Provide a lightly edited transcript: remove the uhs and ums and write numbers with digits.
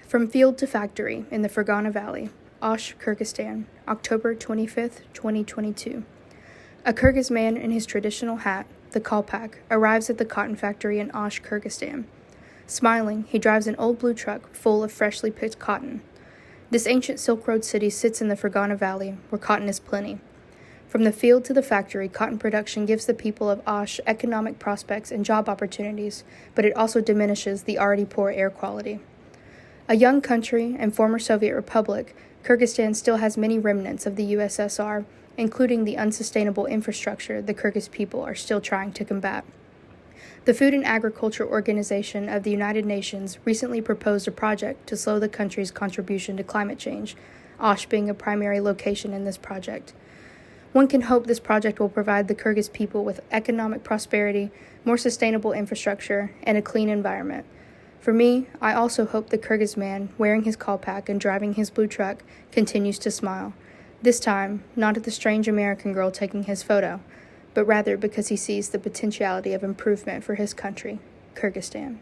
From Field to Factory in the Fergana Valley, Osh, Kyrgyzstan, October 25, 2022. A Kyrgyz man in his traditional hat, the kolpak, arrives at the cotton factory in Osh, Kyrgyzstan. Smiling, he drives an old blue truck full of freshly picked cotton. This ancient Silk Road city sits in the Fergana Valley, where cotton is plenty. From the field to the factory, cotton production gives the people of Osh economic prospects and job opportunities, but it also diminishes the already poor air quality. A young country and former Soviet republic, Kyrgyzstan still has many remnants of the USSR, including the unsustainable infrastructure the Kyrgyz people are still trying to combat. The Food and Agriculture Organization of the United Nations recently proposed a project to slow the country's contribution to climate change, Osh being a primary location in this project. One can hope this project will provide the Kyrgyz people with economic prosperity, more sustainable infrastructure, and a clean environment. For me, I also hope the Kyrgyz man, wearing his kolpak and driving his blue truck, continues to smile. This time, not at the strange American girl taking his photo, but rather because he sees the potentiality of improvement for his country, Kyrgyzstan.